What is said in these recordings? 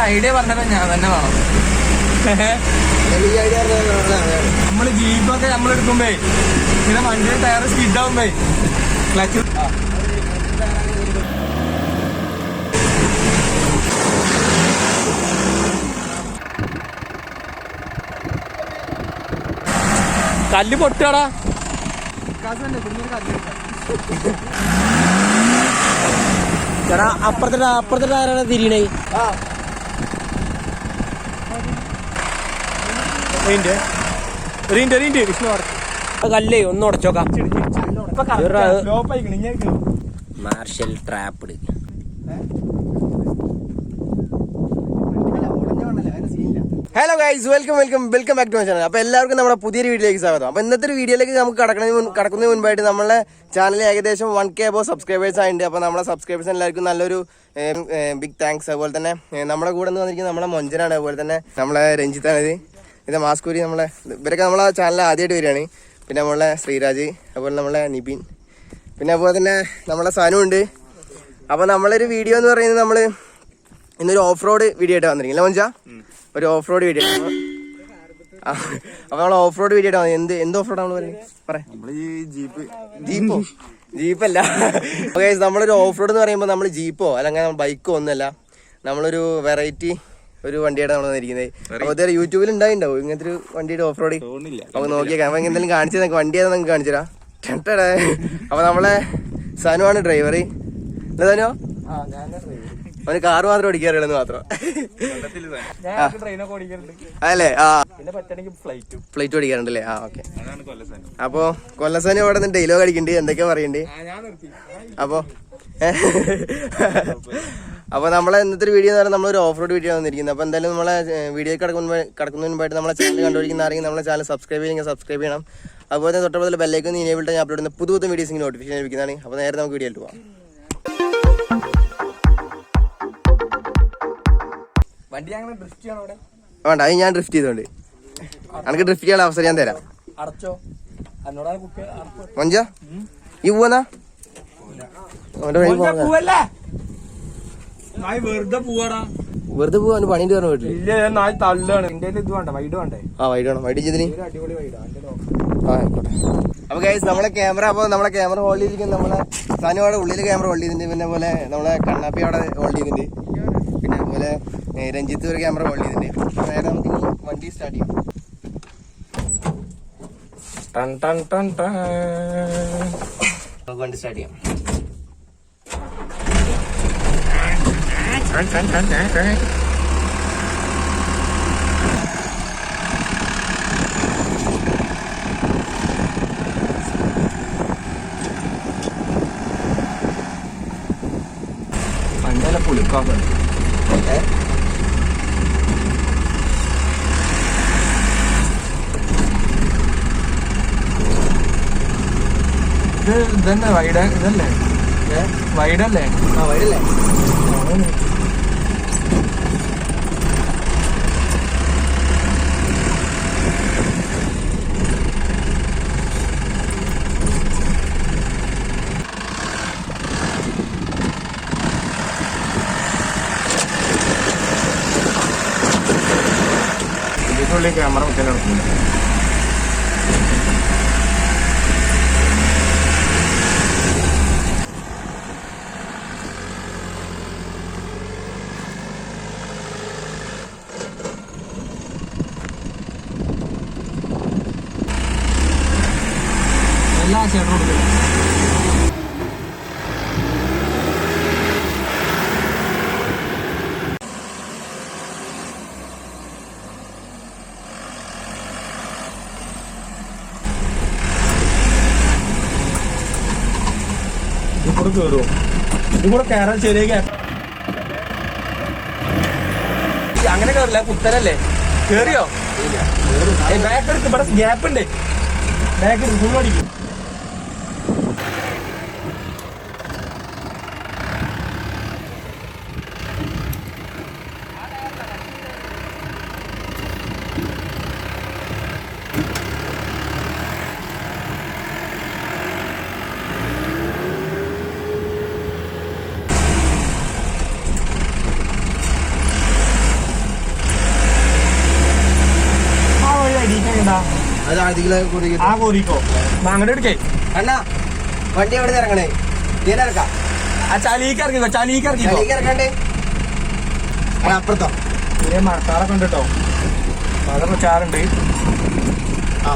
Idea പറഞ്ഞപ്പോ ഞാൻ തന്നെ വേണം. നമ്മള് ജീപ്പൊക്കെ നമ്മളെടുക്കുമ്പേ ഇങ്ങനെ വണ്ടിയുടെ ടയർ സ്കിഡാവുമ്പേ ക്ലച്ച് കല്ല് പൊട്ടാടാ. ചേട്ടാ അപ്പുറത്തെ ടയറാണ് തിരിയണേ. കല്ലേ ഒന്ന് ഉടച്ചോക്കാം. Marshal trapped. Hello guys, welcome back to my channel. അപ്പോൾ എല്ലാവർക്കും നമ്മുടെ പുതിയൊരു വീഡിയോയിലേക്ക് സ്വാഗതം. അപ്പോൾ ഇന്നത്തെ ഒരു വീഡിയോയിലേക്ക് നമുക്ക് കടക്കുന്നതിന് മുൻപായിട്ട് നമ്മളെ ചാനലിൽ ഏകദേശം 1K അബോ സബ്സ്ക്രൈബേഴ്സ് ആയിട്ടുണ്ട്. അപ്പോൾ നമ്മളെ സബ്സ്ക്രൈബേഴ്സ് എല്ലാവർക്കും നല്ലൊരു ബിഗ് താങ്ക്സ്. അതുപോലെ തന്നെ നമ്മുടെ കൂടെ നിന്ന് വന്നിരിക്കുന്നത് നമ്മളെ മൊഞ്ചനാണ്, അതുപോലെ തന്നെ നമ്മളെ രഞ്ജിത്താണിത്, ഇത് മാസ്കൂരി. ഇവരൊക്കെ നമ്മളെ ചാനലിൽ ആദ്യമായിട്ട് വരികയാണ്. പിന്നെ നമ്മളെ ശ്രീരാജ്, അതുപോലെ നമ്മളെ നിബിൻ, പിന്നെ അതുപോലെ തന്നെ നമ്മളെ സനു ഉണ്ട്. അപ്പോൾ നമ്മളൊരു വീഡിയോ എന്ന് പറയുന്നത് നമ്മൾ ഇന്നൊരു ഓഫ് റോഡ് വീഡിയോ ആയിട്ട് വന്നിരിക്കില്ല മൊഞ്ച, ഒരു ഓഫ് റോഡ് വീഡിയോ. അപ്പൊ നമ്മൾ ഓഫ് റോഡ് വീഡിയോ ആയിട്ട് എന്ത് ഓഫ് റോഡ് നമ്മൾ ജീപ്പല്ല. നമ്മളൊരു ഓഫ് റോഡ് എന്ന് പറയുമ്പോൾ നമ്മൾ ജീപ്പോ അല്ലെങ്കിൽ ബൈക്കോ ഒന്നുമല്ല, നമ്മളൊരു വെറൈറ്റി ഒരു വണ്ടിയാണ് നമ്മൾ വന്നിരിക്കുന്നത്. അപ്പൊ ഇതുവരെ യൂട്യൂബിൽ ഉണ്ടായിണ്ടാവും ഇങ്ങനത്തെ ഒരു വണ്ടിയുടെ ഓഫ് റോഡ്. നമുക്ക് നോക്കിയേക്കാം. അപ്പൊ എന്തെങ്കിലും കാണിച്ചു തന്നെ വണ്ടിയാന്ന് നമുക്ക് കാണിച്ചു തരാം. അപ്പൊ നമ്മളെ സനു ആണ് ഡ്രൈവർ. അല്ല സനു, അവന് കാറ് മാത്രം ഓടിക്കാറുള്ളൂ മാത്രം അല്ലേ? ആ, ഫ്ലൈറ്റ് ഓടിക്കാറുണ്ടല്ലേ? ആ, ഓക്കെ. അപ്പൊ കൊല്ലസാനും അവിടെ നിന്ന് ഡെയിലോഗ് അടിക്കണ്ട്, എന്തൊക്കെയാ പറയണ്ടേ? അപ്പൊ നമ്മളെ ഇന്നത്തെ ഒരു വീഡിയോ എന്ന് പറഞ്ഞാൽ നമ്മളൊരു ഓഫ് റോഡ് വീഡിയോ വന്നിരിക്കുന്നത്. അപ്പൊ എന്തായാലും നമ്മളെ വീഡിയോ കിടക്കുന്നതിന് മുമ്പായിട്ട് നമ്മളെ ചാനൽ കണ്ടുപിടിക്കുന്ന ആരെങ്കിലും നമ്മളെ ചാനൽ സബ്സ്ക്രൈബ് ചെയ്യണം. അതുപോലെ തന്നെ തൊട്ടപ്പുറത്തുള്ള ബെല്ലൈക്കൺ എനേബിൾ ഞാൻ അപ്ലോഡ് ചെയ്യുന്ന പുതിയ വീഡിയോസ് നോട്ടിഫിക്കേഷൻ ലഭിക്കുന്നതാണ്. അപ്പൊ നേരെ നമുക്ക് വീഡിയോയിൽ പോവാം. വേണ്ട, അത് ഞാൻ ഡ്രിഫ്റ്റ് ചെയ്തോണ്ട് എനിക്ക് ഡ്രിഫ്റ്റ് ചെയ്യാനുള്ള അവസരം ഞാൻ തരാം. മൊഞ്ച ഈ പോവാ വെറുതെ പോവാൻ പണിന്റെ പറഞ്ഞു വീട്ടില്. ആ, വൈഡ് വേണം. വൈഡ് ചെയ്തിന് ആയിക്കോട്ടെ. അപ്പൊ ഗൈസ് നമ്മളെ ക്യാമറ ഹോൾഡ് ചെയ്തിരിക്കുന്നത് നമ്മളെ സനു അവിടെ ഉള്ളിൽ ക്യാമറ ഹോൾഡ് ചെയ്തിട്ടുണ്ട്. പിന്നെ പോലെ നമ്മളെ കണ്ണാപ്പി അവിടെ ഹോൾഡ് ചെയ്തിട്ടുണ്ട്. പിന്നെ അതുപോലെ രഞ്ജിത്ത് ഒരു ക്യാമറ ഹോൾഡ് ചെയ്തിട്ടുണ്ട്. നേരെ നമുക്ക് വണ്ടി സ്റ്റാർട്ട് ചെയ്യാം. വണ്ടി സ്റ്റാർട്ട് ചെയ്യാം. പണ്ടല്ല പുളിക്കാവുണ്ട്. ഇതന്നെ വൈഡ്, ഇതല്ലേ വൈഡല്ലേ? ആ, വൈഡല്ലേ? ഇതിനുള്ളിൽ ക്യാമറ വെക്കാൻ നടക്കുന്നുണ്ട്. എല്ലാ ചേട്ടനും കൊടുക്കില്ല. ഇതിക്കൂടെ കയറുമോ? ഇതിക്കൂടെ കയറാൻ ശരിയാ. അങ്ങനെ കയറില്ല, കുത്തനല്ലേ? കേറിയോ? ബാക്ക് എടുക്കും, ഇവിടെ ഗ്യാപ്പ് ഉണ്ട്. ബാക്ക് എടുക്കും, ഫുൾ അടിക്കും. അത് ആ കോരിക്കോ അങ്ങോട്ട് എടുക്കേ അണ്ണാ വണ്ടി എവിടെ ഇറങ്ങണേ ഞാൻ ഇറക്കാം ആ ചളിക്ക് ഇറങ്ങിക്കോ ചളിക്ക് ഇറക്കണ്ടേ അപ്പുറത്തോ ഇതേ മഴക്കാറൊക്കെ ഉണ്ട് കേട്ടോ മഴ ചാറുണ്ട് ആ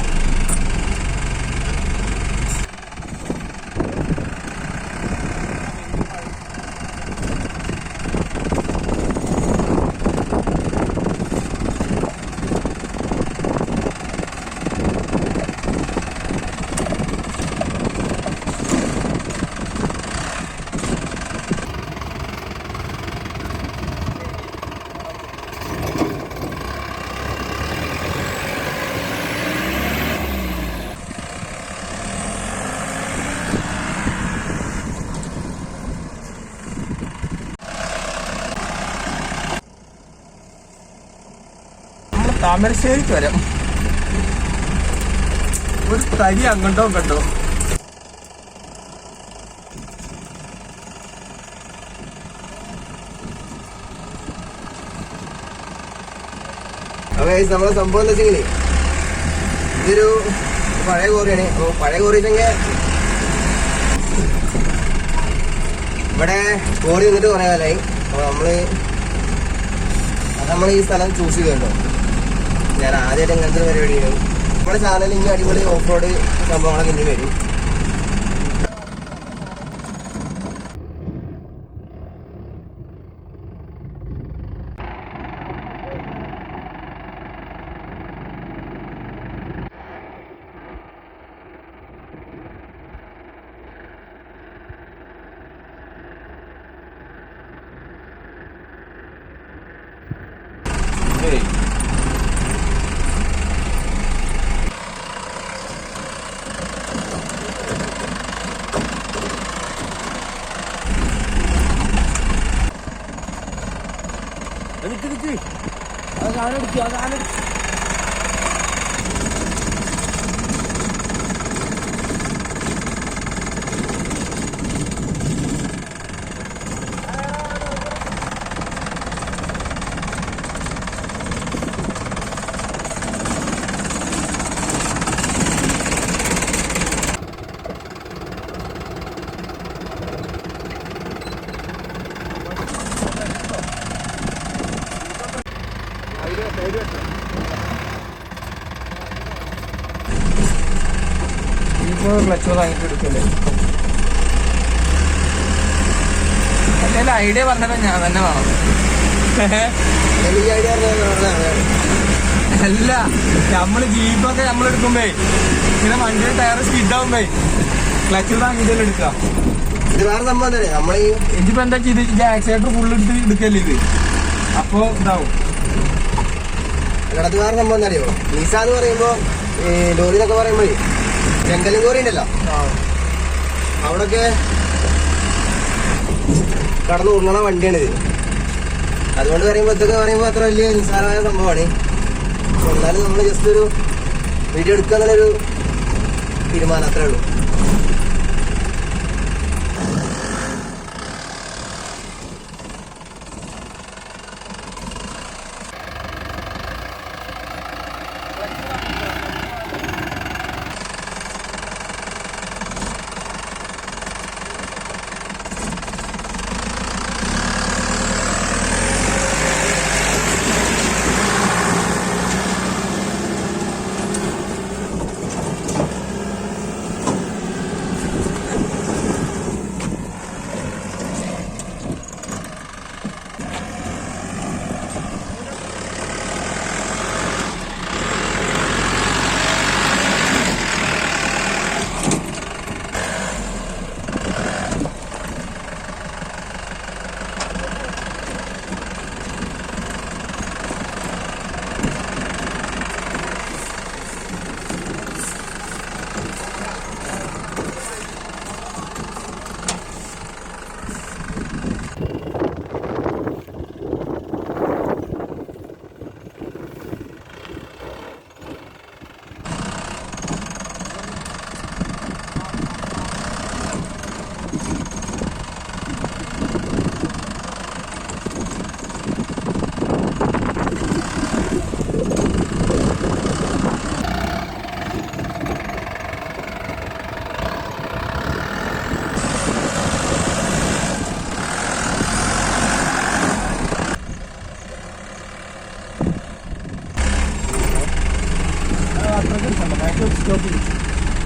താമരശ്ശേരിക്ക് വരാം ഒരു തരി അങ്ങോട്ടോ കണ്ടോ നമ്മളെ സംഭവം എന്താ വെച്ചെങ്കിലേ ഇതൊരു പഴയ കോറിയാണ്. അപ്പൊ പഴയ കോറി വെച്ചെങ്കിൽ ഇവിടെ കോറി വന്നിട്ട് കുറെ കാലമായി. അപ്പൊ നമ്മൾ ഈ സ്ഥലം ചൂസ് ചെയ്തോ. ഞാൻ ആദ്യമായിട്ട് ഇങ്ങനത്തെ പരിപാടിയാണ്. നമ്മുടെ ചാനലിൽ ഇങ്ങനെ അടിപൊളി ഓഫ് റോഡ് സംഭവങ്ങളൊക്കെ ഇനി വരും. ക്ലച്ച് വാങ്ങിട്ട് എടുക്കല്ലേ അല്ലെ ഐഡിയ പറഞ്ഞപ്പോ ഞാൻ തന്നെ വേണം. അല്ല നമ്മള് ജീപ്പൊക്കെ നമ്മളെടുക്കുമ്പേ ഇങ്ങനെ വണ്ടിയുടെ ടയർ സ്കിഡാവുമ്പേ ക്ലച്ച് വാങ്ങിട്ടല്ലേ എടുക്കാം. ഇത് വേറെ സംഭവം തന്നെ. നമ്മളീ ഇതിപ്പോ എന്താ ചെയ്ത് ആക്സിഡന്റ് ഫുള്ള് എടുക്കല്ലേ ഇത് അപ്പൊ ഇതാവും. അത് വേറെ സംഭവം അറിയോ? നിസാൻ എന്ന് പറയുമ്പോ ലോറി എന്നൊക്കെ പറയുമ്പോ ചെങ്കലും കോറി ഉണ്ടല്ലോ, അവിടൊക്കെ കടന്നു ഉരുളണ വണ്ടിയാണിത്. അതുകൊണ്ട് പറയുമ്പോ ഇതൊക്കെ പറയുമ്പോ അത്ര വലിയ നിസ്സാരമായ സംഭവമാണ്. എന്നാലും നമ്മൾ ജസ്റ്റ് ഒരു വീഡിയോ എടുക്കുക എന്നുള്ളൊരു തീരുമാനം അത്രേ ഉള്ളൂ.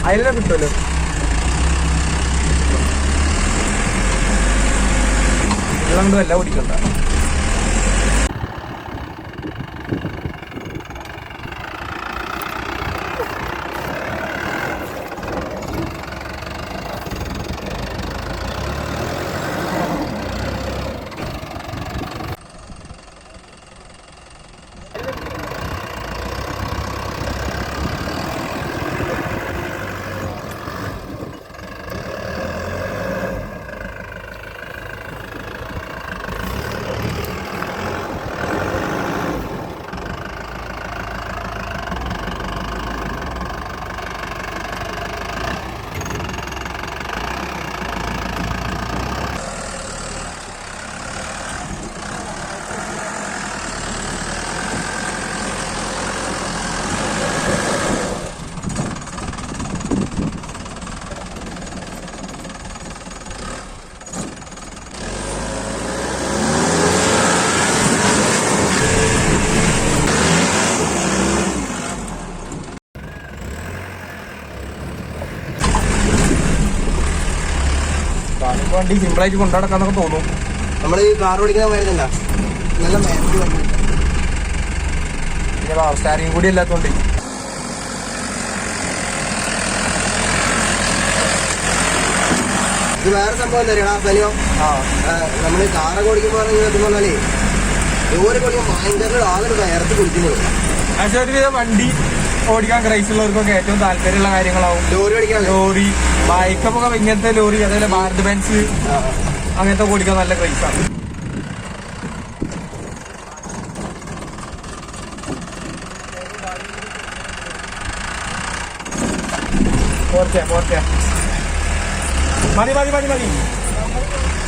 അതിലെ കിട്ടുമല്ലോ. വെള്ളം കൊണ്ട് എല്ലാം കുടിക്കണ്ട. വണ്ടി സിമ്പിളായിട്ട് കൊണ്ടുനടക്കാന്നൊക്കെ തോന്നും. നമ്മൾ ഈ കാർ ഓടിക്കുന്ന വരുന്നില്ല, നല്ല മാറ്റി വണ്ടി. പിന്നെ പവർ സ്റ്റാരിങ് കൂടി അല്ലാത്തോണ്ട് ഇത് വേറെ സംഭവം എന്താ അറിയണ സനിയോ? നമ്മൾ കാറൊക്കെ ഓടിക്കുമ്പോൾ പറഞ്ഞാലേ ലോറി ഓടിക്കുമ്പോൾ ഭയങ്കര ആളൊരു വയർത്ത് കുടിക്കുന്നത്. പക്ഷെ ഒരുവിധം വണ്ടി ഓടിക്കാൻ ക്രൈസ് ഉള്ളവർക്കൊക്കെ ഏറ്റവും താല്പര്യമുള്ള കാര്യങ്ങളാവും ലോറി ഓടിക്കാൻ. ലോറി, ബൈക്കൊക്കെ ഇങ്ങനത്തെ ലോറി, അതേപോലെ ഭാരത് ബെൻസ് അങ്ങനത്തെ ഓടിക്കാൻ നല്ല ക്രൈസാണ്. മതി മതി മതി മതി.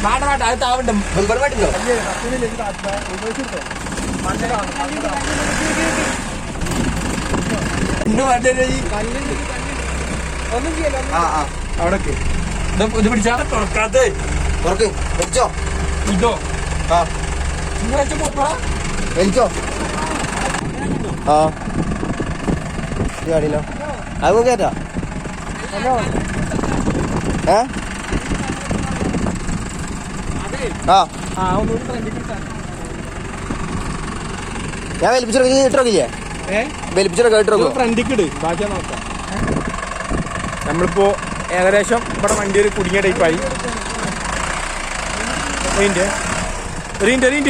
വേണ്ട വേണ്ട, അത് താവുണ്ട്. മെമ്പർ മാറ്റുണ്ടോ? അവിടൊക്കെ ഇത് പിടിച്ചാ തുറക്കാത്ത തുറക്ക് വെച്ചോ. ഇതോ ആ വലിച്ചോ. ആ ഇത് കാണില്ലോ, അത് കേറ്റാ. ഞാൻ വലിപ്പിച്ചിറക്കി ഇട്ടിറക്കില്ലേ? വലിപ്പിച്ചിറക്കി ഇട്ടിറക്കോ? ഫ്രണ്ടിക്കിട്, ബാക്കിയാ നോക്കാം. നമ്മളിപ്പോ ഏകദേശം ഇവിടെ വണ്ടി ഒരു കുടുങ്ങിയ ടൈപ്പായി.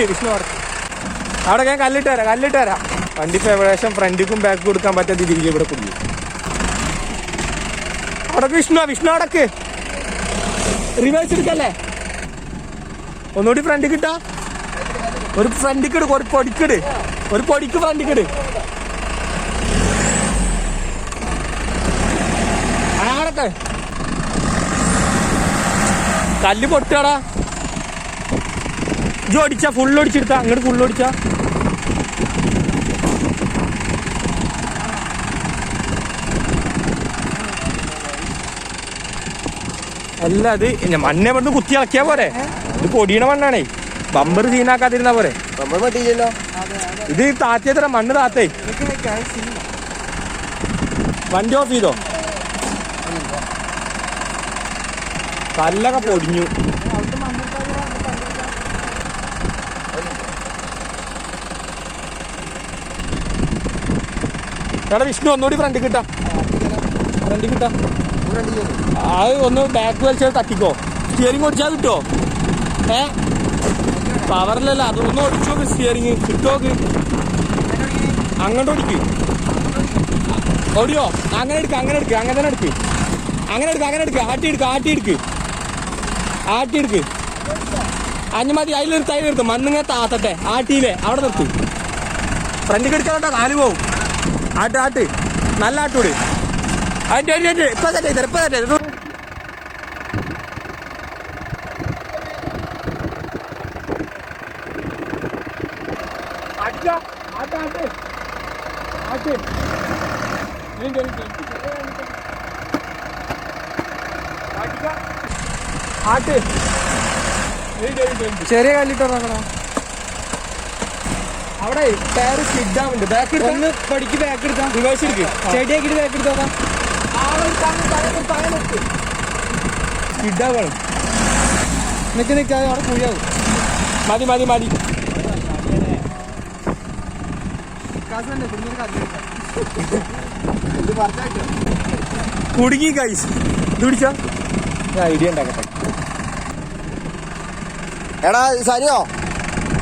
വിഷ്ണു അവിടെ ഞാൻ കല്ലിട്ട് തരാം. വണ്ടി ഇപ്പോൾ ഏകദേശം ഫ്രണ്ടിക്കും ബാക്ക് കൊടുക്കാൻ പറ്റാത്ത രീതിയിൽ ഇവിടെ കുടുങ്ങി. അവിടെ വിഷ്ണു അടക്ക് റിവേഴ്സ് എടുക്കല്ലേ? ഒന്നുകൂടി ഫ്രണ്ട് കിട്ടാ. ഒരു ഫ്രണ്ടിക്കിട്, ഒരു പൊടിക്ക് ഫ്രണ്ടിക്കിട്. ആടക്കെ കല്ല് പൊട്ടാടാ. ഇജ് ഓടിച്ചാ ഫുള്ള് ഓടിച്ചെടുത്താ, അങ്ങോട്ട് ഫുള്ള് ഓടിച്ചാ. അല്ല, അത് മണ്ണെ ഇവിടുന്ന് കുത്തി ഇളക്കിയാ പോരെ. ഇത് പൊടിയണ മണ്ണാണേ. ബമ്പർ സീനാക്കാതിരുന്നാ പോരെ. ബമ്പർ പറ്റിയില്ലല്ലോ. ഇത് താത്തിയത്ര മണ്ണ് താത്തേ. വണ്ടി ഓഫ് ചെയ്തോ? കല്ലൊക്കെ പൊടിഞ്ഞു. എടാ വിഷ്ണു, ഒന്നുകൂടി ഫ്രണ്ട് കിട്ടാ. അത് ഒന്ന് ബാക്ക് വലിച്ചാൽ തട്ടിക്കോ. സ്റ്റിയറിംഗ് ഓടിച്ചാൽ കിട്ടോ? പവറിലല്ല, അതൊന്നും ഓടിച്ചു നോക്ക്. സ്റ്റിയറിംഗ് കിട്ടോക്ക്. അങ്ങോട്ട് ഓടിയോ? അങ്ങനെ എടുക്ക, അങ്ങനെ തന്നെ എടുക്ക്. ആട്ടി എടുക്ക്. അഞ്ഞ മതി. അതിലെടുത്ത് മണ്ണിങ്ങനെ താത്തട്ടെ. ആട്ടിയില്ലേ അവിടെ നിർത്ത്. ഫ്രണ്ട് എടുക്കാനോട്ടോ, കാല് പോവും. ആട്ട് നല്ല ആട്ടൂട്. അതിന്റെ ഇപ്പൊ തന്നെ ചെറിയ കല്ലിട്ടോ. അവിടെ ടയർ സ്കിഡാവുന്നുണ്ട്. ബാക്ക് എടുത്താ ഒന്ന് പഠിക്ക്, ബാക്ക് എടുത്താ റിവേഴ്സ് എടുക്ക്. ചെടിയാക്കിട്ട് ബാക്ക് എടുത്തോക്കാം. സ്കിഡാവാണ്. നിൽക്കാതെ അവിടെ കുഴിയാവും. മതി മതി മതി. കുടുങ്ങി ഗൈസ്. ഇത് പിടിച്ചോ, ഐഡിയ ഉണ്ടാക്കട്ടെ. എടാ സനിയോ,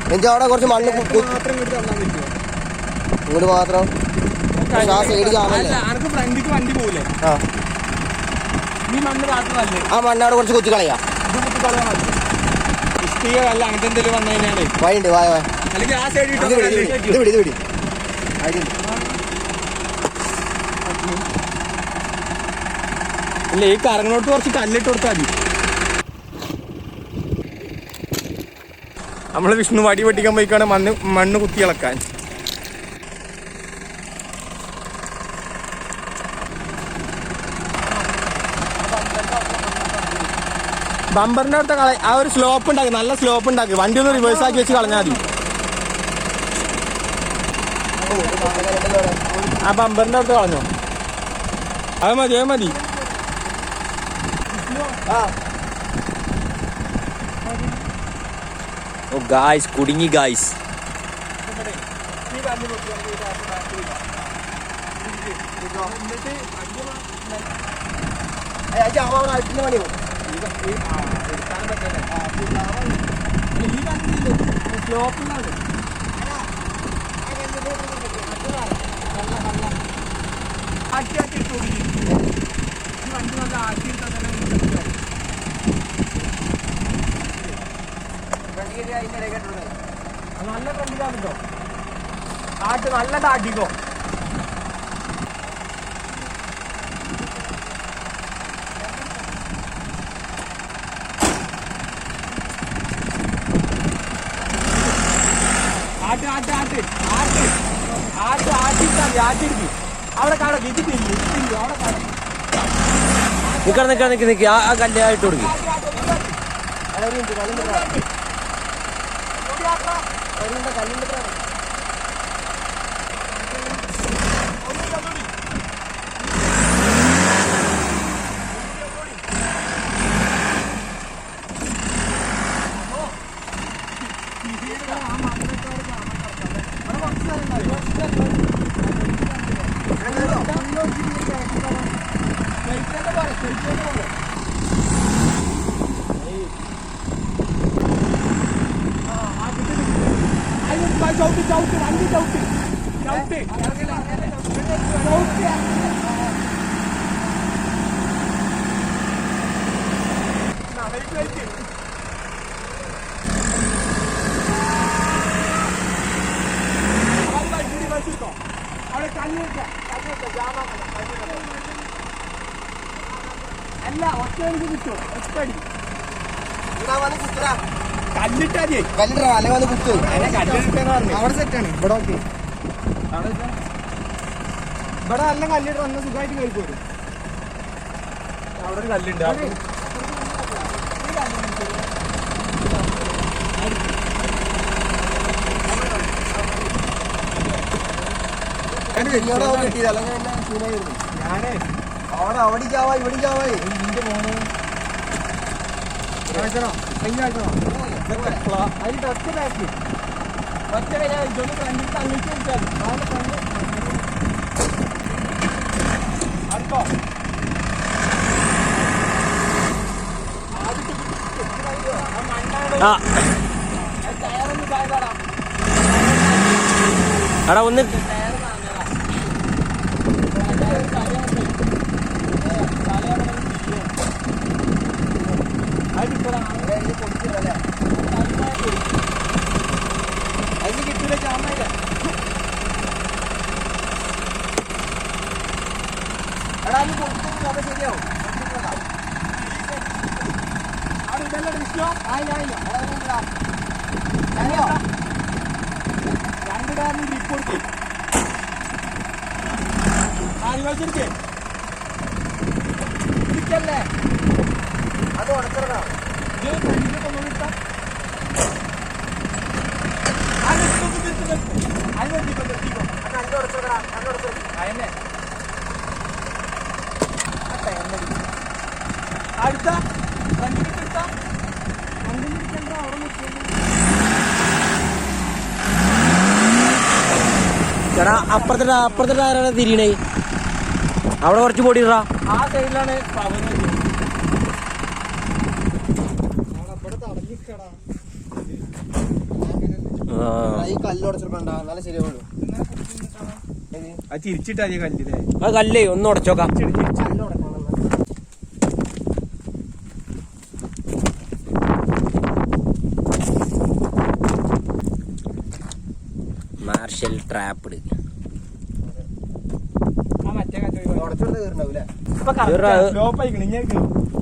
എനിക്ക് അവിടെ കുറച്ച് മണ്ണ് മാത്രം ഇങ്ങോട്ട് തന്നാൻ പറ്റുമോ? ഇങ്ങോട്ട് മാത്രം. ആ സൈഡ് കാണല്ലേ? അനക്ക് ഫ്രണ്ടിക്ക് വണ്ടി പോകൂലേ? ആ, നീ മണ്ണ് മാത്രമല്ലേ ആ മണ്ണ് അവിടെ കുറച്ച് കുത്തി കളയാ. ഇഷ്ടിക അല്ല അങ്ങനത്തെ എന്തെങ്കിലും വന്നു കഴിഞ്ഞാലേ വഴിയുണ്ട്, വായ വായ. അല്ലെങ്കിൽ ആ സൈഡ് ഇത് വിടി, ഇത് വിടി, ഇത് വിടി. അല്ല, ഈ കറങ്ങോട്ട് കുറച്ച് കല്ലിട്ട് കൊടുത്താൽ മതി. നമ്മള് വിഷ്ണു വടി വെട്ടിക്കാൻ പോയിക്കാണ് മണ്ണ് കുത്തി ഇളക്കാൻ. ബമ്പറിന്റെ അടുത്ത ആ ഒരു സ്ലോപ്പ് ഉണ്ടാക്കി, നല്ല സ്ലോപ്പ് ഉണ്ടാക്കി. വണ്ടി ഒന്ന് റിവേഴ്സ് ആക്കി വെച്ച് കളഞ്ഞാൽ മതി. ആ ബമ്പറിന്റെ അടുത്ത് കളഞ്ഞോ? അത് മതി, അത് മതി. ഓ ഗായ്സ്, കുടുങ്ങി ഗായ്സ്. നല്ല ഫ്രണ്ടിലാണോ ആട്ട്, നല്ല താട്ടിക്കോ. ആട്ട് ആട്ട് ആട്ട് ആട്ട് ആട്ട് ആട്ടിട്ടാ ആട്ടിരിക്കും. അവിടെ കാണാം, ഇതിട്ടില്ല അവിടെ കാണാം. നിക്ക ആ കല്ലായിട്ട് കൊടുക്കും. ചവിട്ടി ചവിട്ടി വണ്ടി ചവിട്ടി ചവിട്ടി അവിടെ കല്ലിട്ട അല്ല, ഒറ്റ കിട്ടോ, ഒറ്റടി കല്ലിട്ടാ കല്ലിട്ടാ അല്ലെങ്കിൽ വന്ന് കുത്തു. കല്ലിട്ടെന്ന് പറഞ്ഞു. അവിടെ സെറ്റാണ്. ഇവിടെ ഓക്കെ. ഇവിടെ നല്ല കല്ലിട്ട് വന്ന സുഖമായിട്ട് കയറി പോരും. അവിടെ ഒരു കല്ലുണ്ട്. ഞാനേ അവിടെ അവിടെ ചാവാ, ഇവിടെ ചാവാ. നിന്റെ മോനെ കാഴ്ചണോ? കഴിഞ്ഞ കാഴ്ചണോ? അതിന്റെ ഒറ്റ ബാക്ക് ഒറ്റ ഇതൊന്ന് ഫ്രണ്ടിൽ തള്ളിച്ച് വെച്ചാൽ അടുത്തോ എടാ ഒന്ന് അതിന് കിട്ടൂല ചാമയില്ല. എടാ അത് കൊടുത്തു, അത് ശരിയാവും. അവിടെ ഇതല്ലേ വിഷ്ണു? ആയില്ല രണ്ട് കാറിന് ഗ്രിപ്പ് കൊടുക്കും. ആലോചിച്ചിരിക്കേ ഇരിക്കല്ലേ, അത് ഉടച്ചിറങ്ങാം. ഇത് ഫ്രണ്ടിലേക്ക് ഒന്നും ഇട്ടാ അടുത്ത ചേട്ടാ അപ്പുറത്തെ ആരാണ് തിരിയണേ? അവിടെ കുറച്ച് പൊടിയിടാ. ആ സൈഡിലാണ് പവൻ. ഈ കല്ലുടച്ചിട്ടുണ്ടാ നല്ല ശരിയാവുള്ളൂ. അത് തിരിച്ചിട്ടാ കല്ലില്ലേ? ആ കല്ലേ ഒന്ന് ഉടച്ചോക്കാം. മാർഷൽ ട്രാപ്പിഡ്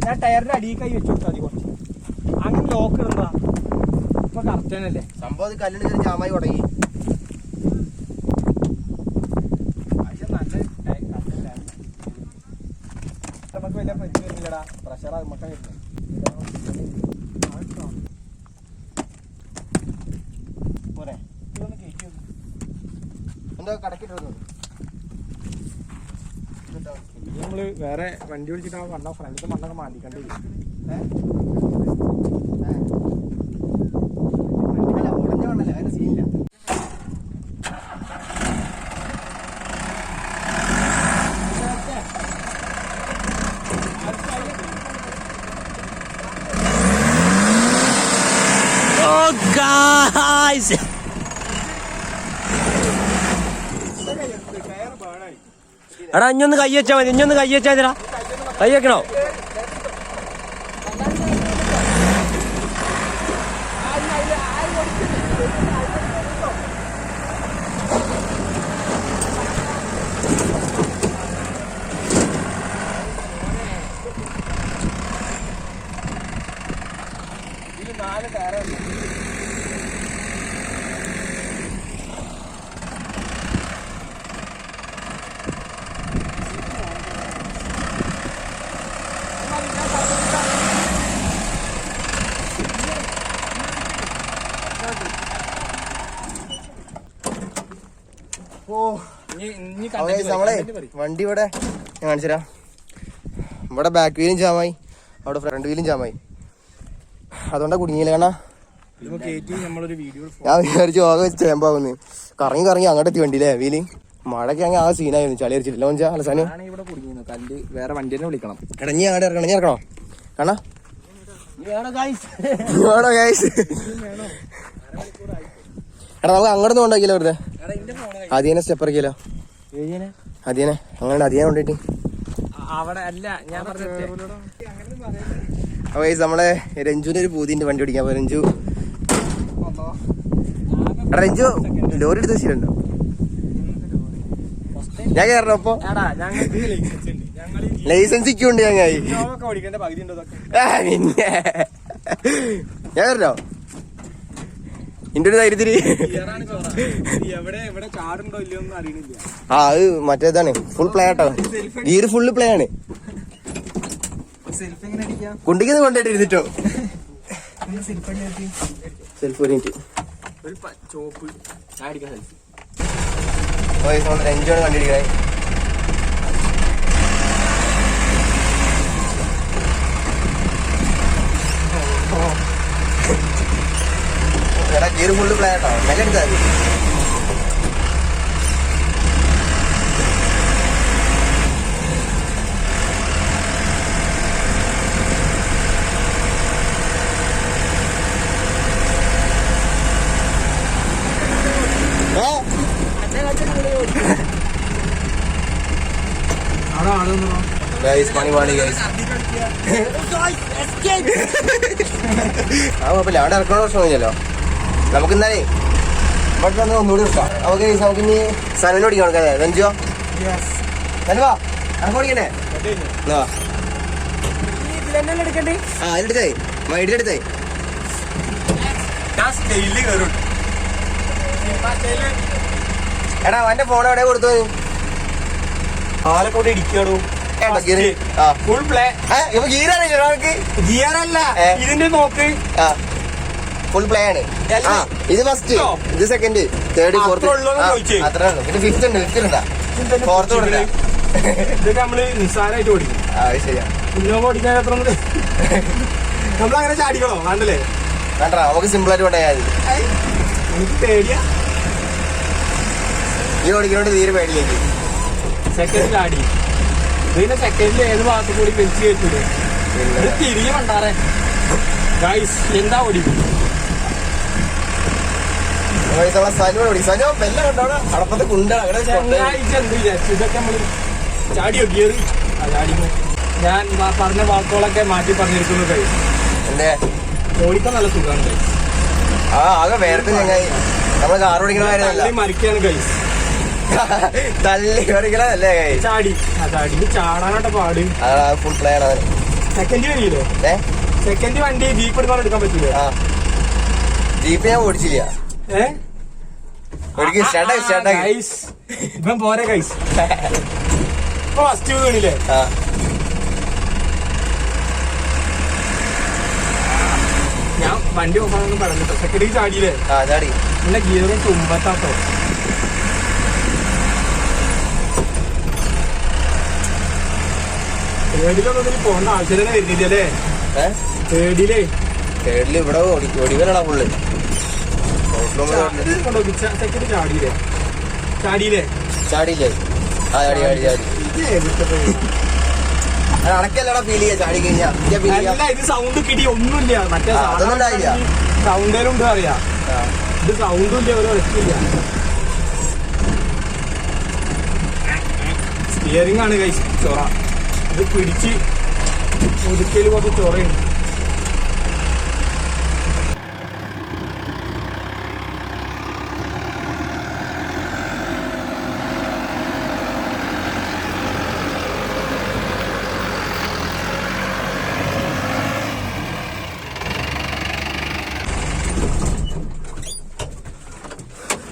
ഞാൻ ടയറിന്റെ അടിയിൽ കൈ വെച്ചു കൊടുത്താൽ മതി കുറച്ച്. അങ്ങനെ ലോക്ക് ഇടണ്ടാ. ഇപ്പൊ കറക്റ്റല്ലേ സംഭവം. കല്ലിന് കയറി ജാമായി തുടങ്ങി. നമുക്ക് വലിയ പരിചയം വരുന്നില്ലടാ. പ്രഷർ നമുക്ക് വരുന്നത് പോരെ. ഇതൊന്ന് കയറ്റി എന്താ കടക്കിട്ടു. നമ്മള് വേറെ വണ്ടി വിളിച്ചിട്ട് വന്ന ഫ്രണ്ടിന്റെ മണ്ണൊക്കെ മാറ്റിക്കണ്ടേ. ഉടഞ്ഞ മണ്ണല്ലേ, അതിന്റെ സീനില്ല. Oh guys, എടാ ഇഞ്ഞൊന്ന് കൈ വെച്ചാ മതി. ഇഞ്ഞൊന്ന് കൈ വെച്ചാ മതിടാ. കൈ വെക്കണോ? ഇതിൽ 4 ടയറുണ്ട്. നമ്മളെ വണ്ടി ഇവിടെ ഞാൻ കാണിച്ചുതരാം. ഇവിടെ ബാക്ക് വീലും ജാമായി, അവിടെ ഫ്രണ്ട് വീലും ജാമായി. അതുകൊണ്ടാ കുടുങ്ങിയില്ല. കാരണം ഞാൻ വിചാരിച്ചു ആകെ വെച്ച് ചേമ്പാവുന്നു. കറങ്ങി കറങ്ങി അങ്ങോട്ട് എത്തി വണ്ടിയില്ലേ വീല്. മഴയ്ക്ക് അങ്ങ് ആ സീനായിരുന്നു. ചളി അരിച്ചിട്ടില്ല കൊഞ്ചാ. അല്ല സാനു കല്ല് വേറെ വണ്ടി തന്നെ വിളിക്കണം. ഇടഞ്ഞി അങ്ങോട്ട് ഇറക്കണം. ഞാൻ ഇറക്കണോ? കാണാ എടാ നമുക്ക് അങ്ങോട്ട് കൊണ്ടാക്കിയല്ലോ വെറുതെ. അതിനെ സ്റ്റെപ്പ് ഇറക്കിയല്ലോ. അതിനെ അങ്ങനെ അതിനെ കൊണ്ടിട്ട് അപ്പൊ നമ്മളെ രഞ്ജുവിന്റെ ഒരു പൂതിന്റെ വണ്ടി ഓടിക്കാൻ. അപ്പൊ രഞ്ജു ലോറി എടുത്ത ശീലുണ്ടോ? ഞാൻ കയറണം. അപ്പൊ ലൈസൻസ് ഇക്കുണ്ട് ചങ്ങായി. പിന്നെ ഞാൻ കയറോ? ഇന്റെ ഒരു ധൈര്യത്തില്. ആ അത് മറ്റേതാണ്. ഫുൾ പ്ലേ ആട്ടോ. ഗീർ ഫുള്ള് പ്ലേ ആണ്. കുണ്ടിക്ക് കൊണ്ടിട്ട് ഇരുന്നിട്ടോ. സെൽഫ് ഒരു മിനിറ്റ്. രഞ്ജുവാണ് കണ്ടിരിക്കണേ. എടാ ഗിയർ ഫുള്ള് പ്ലേ ആട്ടോ. മെല്ലെ എടുത്താൽ മതി. പണി പാടി കുഴപ്പമില്ല. അവിടെ ഇറക്കണ പ്രശ്നം കഴിഞ്ഞല്ലോ. നമുക്ക് എന്നാലേ ഇവിടെ വന്ന് ഒന്നുകൂടി എടുക്കാം. നമുക്ക് ഇനി സനുവിനെ ഓടിക്കാൻ കൊടുക്കാം. രഞ്ജുവോ സനുവാ നമുക്ക് ഓടിക്കണ്ടേ? ആ അതിലെടുത്തേ ഇതിലെടുത്തേ. എടാ അവന്റെ ഫോൺ എവിടെ കൊടുത്തു? ആലക്കോട്ടെ ഇടിക്കാണോ? Full play. ഗിയറല്ല ഇതിന്റെ നോക്ക്. ഫുൾ പ്ലേ ആണ്. ആ ഇത് ഫസ്റ്റ്, ഇത് സെക്കൻഡ്, തേർഡ്, ഫോർത്ത് അത്രേ ഉള്ളൂ. പിന്നെ ഫിഫ്ത്ത് ഉണ്ട്, ഫിഫ്ത്ത് ഉണ്ടാ, ഫോർത്ത് കൊടുക്കില്ല. ഇതൊക്കെ നമ്മള് നിസ്സാരമായിട്ട് ഓടിക്കും. ശരിയാ, ഇന്നോവ ഓടിക്കാൻ എത്ര നമ്മളങ്ങനെ ചാടിക്കണോ? വേണ്ടല്ലേ, വേണ്ട, നമുക്ക് സിമ്പിൾ ആയിട്ട് കൊണ്ടുപോയാൽ മതി. എനിക്ക് പേടിയാ, ഈ ഓടിക്കുന്നോണ്ട് തീരെ പേടിയേക്ക്. സെക്കൻഡിൽ ആടി ഇതിന്റെ സെക്കൻഡിൽ ഏത് ഭാഗത്ത് കൂടി വലിച്ചു കയറ്റൂലേ, തിരികെ വണ്ടാറേ ഗൈസ്. എന്താ ഓടിക്കും സനു മെല്ലെ കൊണ്ടോടാ, അടപ്പത്തെ കുണ്ടാണ്. എന്ത് വിചാരിച്ചു? ഇതൊക്കെ നമ്മള് ചാടി ഒടിയത് ചാടിക്കും. ഞാൻ പറഞ്ഞ വാക്കുകളൊക്കെ മാറ്റി പറഞ്ഞിരിക്കുന്നു ഗൈസ്. എന്റെ ഓടിക്കാൻ നല്ല സുഖമാണ് ഗൈസ്. ആകെ വേറെ ഞങ്ങായി നമ്മള് കാർ ഓടിക്കണ മരിക്കാണ് ഗൈസ്. തള്ളി ഓടിക്കണല്ലേ കൈ. ചാടി ചാടാനായിട്ട് പാട്. ഫുൾ പ്ലേ ആണ്. സെക്കൻഡ് വരില്ലേ, സെക്കൻഡ് വണ്ടി ജീപ്പ് എടുക്കാൻ എടുക്കാൻ പറ്റില്ല. ജീപ്പ് ഞാൻ ഓടിച്ചില്ല. ഇപ്പം പോരെ ഗൈസ്. ഇപ്പൊ ഫസ്റ്റ് വീണില്ലേ, ഞാൻ വണ്ടി ഓഫാനൊന്നും പറഞ്ഞിട്ടോ. സെക്കൻഡ് ചാടിയില്ലേ, ചാടി. പിന്നെ ഗിയറും തുമ്പത്താട്ടോ. തേടിലൊന്നും പോകേണ്ട ആവശ്യം തന്നെ വരുന്നില്ലല്ലേ. തേടിയില് ഇവിടെ ഓടിക്കാനാ ഫുള്ള്. സെക്കൻഡ് ചാടിയില്ലേ, ചാടിയില്ലേ ചാടിയില്ലേ, അടക്കല്ലടാ ഫീൽ ചെയ്യാ ചാടി കഴിഞ്ഞാ. ഇത് സൗണ്ട് കിടി ഒന്നുമില്ല, മറ്റേ സൗണ്ടേലും ഉണ്ട് അറിയാം. ഇത് സൗണ്ടും ഇല്ല, ഒരു ഒരക്കില്ല. സ്റ്റിയറിംഗ് ആണ് കൈസ് ചൊറ. ഇത് പിടിച്ച് ഒതുക്കല് കുറച്ച് ചൊറയുണ്ട്.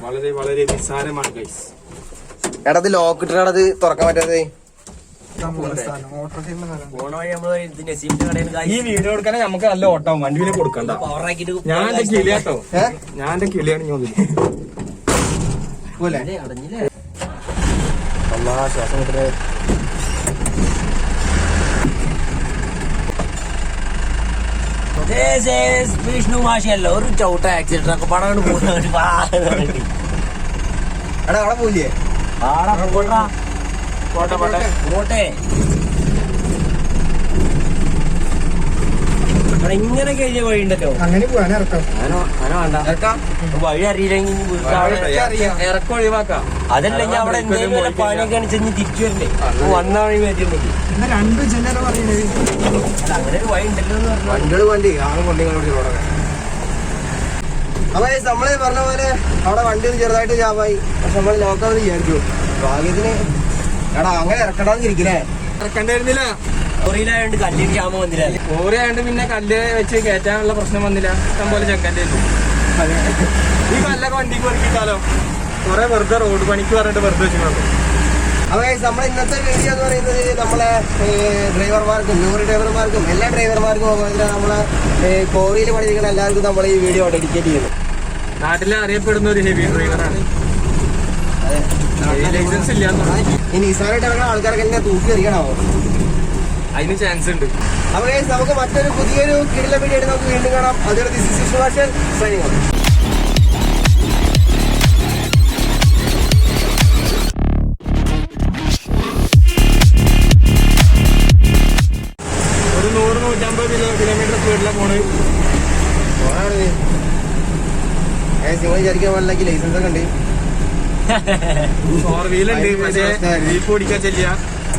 വളരെ വളരെ നിസ്സാരമാണ് ഗൈസ്. എടാ ഇത് ലോക്ക് ഇട്ടത് തുറക്കാൻ പറ്റാതെ. ഈ വീഡിയോ കൊടുക്കാനെ നമുക്ക് നല്ല ഓട്ടാവും, വണ്ടി പിന്നെ കൊടുക്കണ്ട. ഞാൻ എന്റെ കിളിയാട്ടോ, ഞാൻ എന്റെ കിളിയാണ്. ശ്വാസം കിട്ടേ. വിഷ്ണു മാഷല്ലോ ഒരു ചവിട്ട ആക്സിഡന്റ് ഒക്കെ പടം പോകുന്ന എടാ അവിടെ പോയില്ലേ, പോട്ടെ. ഇങ്ങനെ കഴിഞ്ഞ വഴി ഉണ്ടല്ലോ, അങ്ങനെ പോവാൻ ഇറക്കാം. വഴി അറിയില്ലെങ്കിൽ ഇറക്കം ഒഴിവാക്കാം. അതല്ല ഞാൻ അവിടെ എന്തെങ്കിലും പണിയൊക്കെ ചെന്ന് തിരിച്ചു വരണ്ടേ, വന്ന വഴി മാറ്റി മതി. രണ്ട് ജനറ പറയുന്നത് അങ്ങനെ ഒരു വഴി ഉണ്ടല്ലോ എന്ന് പറഞ്ഞു. വണ്ടികൾ വണ്ടി ആളും കൊണ്ടിങ്ങോട്ട് തുടങ്ങാൻ. അപ്പൊ നമ്മള് പറഞ്ഞ പോലെ അവിടെ വണ്ടി ഒന്ന് ചെറുതായിട്ട് ജാമായി. പക്ഷെ നമ്മള് നോക്കാമെന്ന് വിചാരിച്ചു. ഭാഗ്യത്തിന് എടാ അങ്ങനെ ഇറക്കണ്ടാന്ന് ഇരിക്കണേ, ഇറക്കണ്ടായിരുന്നില്ല. കോറിയിലായോണ്ട് കല്ലിന് ക്ഷാമം വന്നില്ല. കോറിയായോണ്ട് പിന്നെ കല്ല് വെച്ച് കയറ്റാനുള്ള പ്രശ്നം വന്നില്ല. ഇഷ്ടംപോലെ ചെക്കൻ്റെ ഈ കല്ലൊക്കെ വണ്ടിക്ക് പെറുക്കിട്ടാലോ. കുറെ വെറുതെ റോഡ് പണിക്ക് പറഞ്ഞിട്ട് വെറുതെ വെച്ചിട്ടുണ്ടോ. അപ്പൊ നമ്മളെ ഇന്നത്തെ വീഡിയോ എന്ന് പറയുന്നത് നമ്മളെ ഡ്രൈവർമാർക്കും ലോറി ഡ്രൈവർമാർക്കും എല്ലാ ഡ്രൈവർമാർക്കും അതുപോലെ നമ്മളെ കോറിയിൽ പണിയിരിക്കുന്ന എല്ലാവർക്കും നമ്മൾ ഈ വീഡിയോ ഡെഡിക്കേറ്റ് ചെയ്യുന്നു. നാട്ടിലെ അറിയപ്പെടുന്ന ഒരു ഹെവി ഡ്രൈവറാണ്. ലൈസൻസ് ഇല്ല. ഈ നിസാറായിട്ട് ഇറങ്ങുന്ന ആൾക്കാർക്ക് എന്നെ തൂക്കി എറിയണമോ, അതിന് ചാൻസ് ഉണ്ട്. അപ്പൊ നമുക്ക് മറ്റൊരു പുതിയൊരു കിടില വീഡിയോ ആയിട്ട് നമുക്ക് വീണ്ടും കാണാം. അതുപോലെ this is Subhashan signing off. ഒരു 100-150 കിലോമീറ്റർ സ്പീഡിലാണ് പോണത്. നിങ്ങൾ വിചാരിക്കാൻ പാടില്ല ലൈസൻസ് ഒക്കെ ഉണ്ട്, 4 വീലുണ്ട്, പക്ഷേ ജീപ്പ് ഓടിക്കാൻ ചെല്ലിയ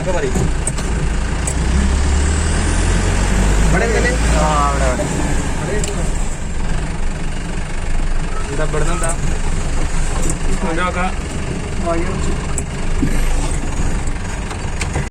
ഒക്കെ പറയും. ഇവിടെ എന്താ ഇവിടുന്ന് എന്താ നോക്കാം.